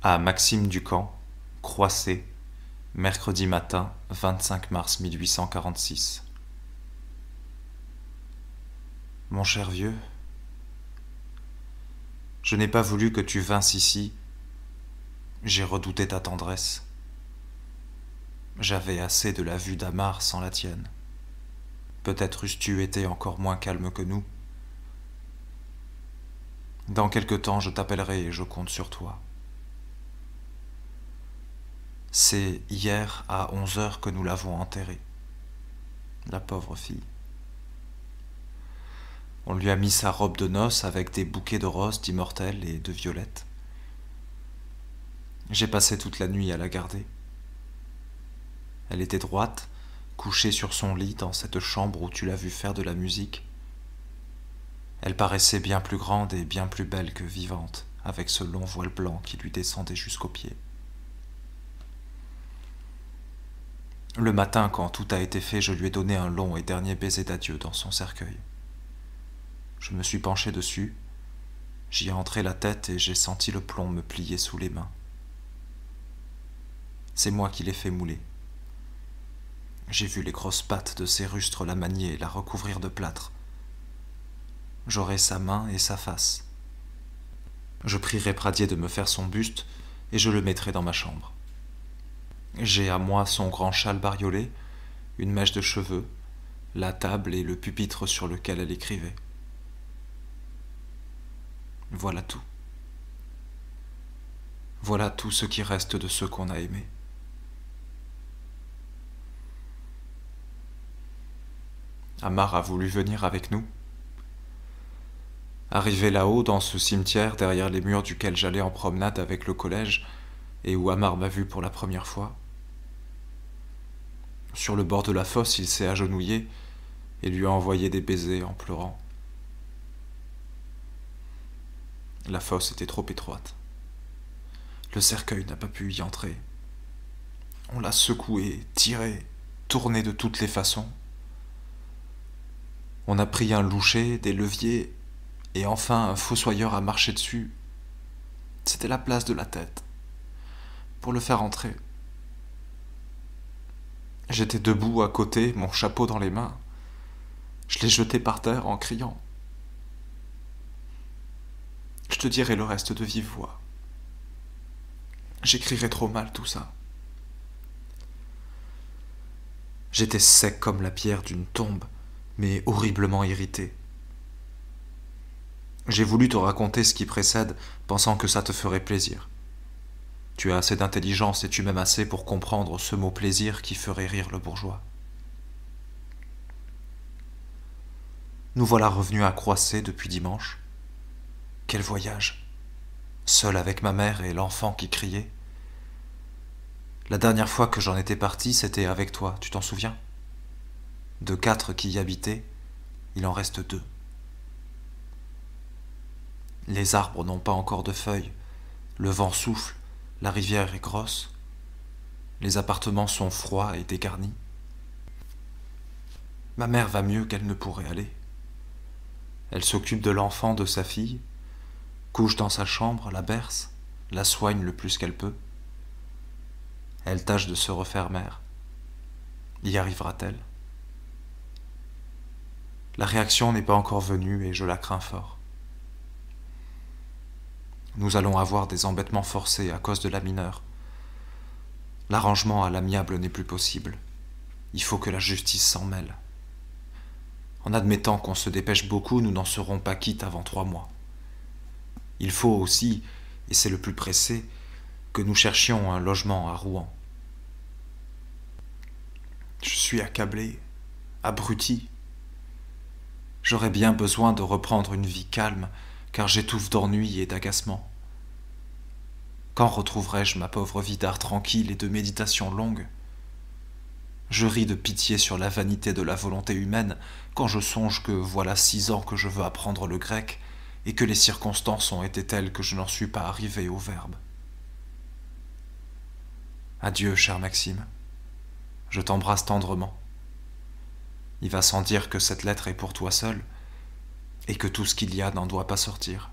À Maxime Ducamp, Croissé, mercredi matin, 25 mars 1846. Mon cher vieux, je n'ai pas voulu que tu vinsses ici, j'ai redouté ta tendresse. J'avais assez de la vue d'Amar sans la tienne. Peut-être eusses-tu été encore moins calme que nous. Dans quelque temps, je t'appellerai et je compte sur toi. C'est hier à 11 heures que nous l'avons enterrée. La pauvre fille. On lui a mis sa robe de noces avec des bouquets de roses, d'immortelles et de violettes. J'ai passé toute la nuit à la garder. Elle était droite, couchée sur son lit dans cette chambre où tu l'as vue faire de la musique. Elle paraissait bien plus grande et bien plus belle que vivante, avec ce long voile blanc qui lui descendait jusqu'aux pieds. Le matin, quand tout a été fait, je lui ai donné un long et dernier baiser d'adieu dans son cercueil. Je me suis penché dessus, j'y ai entré la tête et j'ai senti le plomb me plier sous les mains. C'est moi qui l'ai fait mouler. J'ai vu les grosses pattes de ses rustres la manier et la recouvrir de plâtre. J'aurai sa main et sa face. Je prierai Pradier de me faire son buste et je le mettrai dans ma chambre. J'ai à moi son grand châle bariolé, une mèche de cheveux, la table et le pupitre sur lequel elle écrivait. Voilà tout. Voilà tout ce qui reste de ceux qu'on a aimés. Amar a voulu venir avec nous. Arrivé là-haut, dans ce cimetière, derrière les murs duquel j'allais en promenade avec le collège, et où Amar m'a vu pour la première fois, sur le bord de la fosse, il s'est agenouillé et lui a envoyé des baisers en pleurant. La fosse était trop étroite. Le cercueil n'a pas pu y entrer. On l'a secoué, tiré, tourné de toutes les façons. On a pris un loucher, des leviers, et enfin un fossoyeur a marché dessus. C'était la place de la tête. Pour le faire entrer. J'étais debout à côté, mon chapeau dans les mains. Je l'ai jeté par terre en criant. Je te dirai le reste de vive voix. J'écrirai trop mal tout ça. J'étais sec comme la pierre d'une tombe, mais horriblement irrité. J'ai voulu te raconter ce qui précède, pensant que ça te ferait plaisir. Tu as assez d'intelligence et tu m'aimes assez pour comprendre ce mot plaisir qui ferait rire le bourgeois. Nous voilà revenus à Croissé depuis dimanche. Quel voyage! Seul avec ma mère et l'enfant qui criait. La dernière fois que j'en étais parti, c'était avec toi, tu t'en souviens? De 4 qui y habitaient, il en reste 2. Les arbres n'ont pas encore de feuilles, le vent souffle, la rivière est grosse, les appartements sont froids et dégarnis. Ma mère va mieux qu'elle ne pourrait aller. Elle s'occupe de l'enfant de sa fille, couche dans sa chambre, la berce, la soigne le plus qu'elle peut. Elle tâche de se refaire mère. Y arrivera-t-elle? La réaction n'est pas encore venue et je la crains fort. Nous allons avoir des embêtements forcés à cause de la mineure. L'arrangement à l'amiable n'est plus possible. Il faut que la justice s'en mêle. En admettant qu'on se dépêche beaucoup, nous n'en serons pas quittes avant 3 mois. Il faut aussi, et c'est le plus pressé, que nous cherchions un logement à Rouen. Je suis accablé, abruti. J'aurais bien besoin de reprendre une vie calme, car j'étouffe d'ennui et d'agacement. Quand retrouverai-je ma pauvre vie d'art tranquille et de méditation longue? Je ris de pitié sur la vanité de la volonté humaine quand je songe que voilà 6 ans que je veux apprendre le grec et que les circonstances ont été telles que je n'en suis pas arrivé au verbe. Adieu, cher Maxime. Je t'embrasse tendrement. Il va sans dire que cette lettre est pour toi seul et que tout ce qu'il y a n'en doit pas sortir.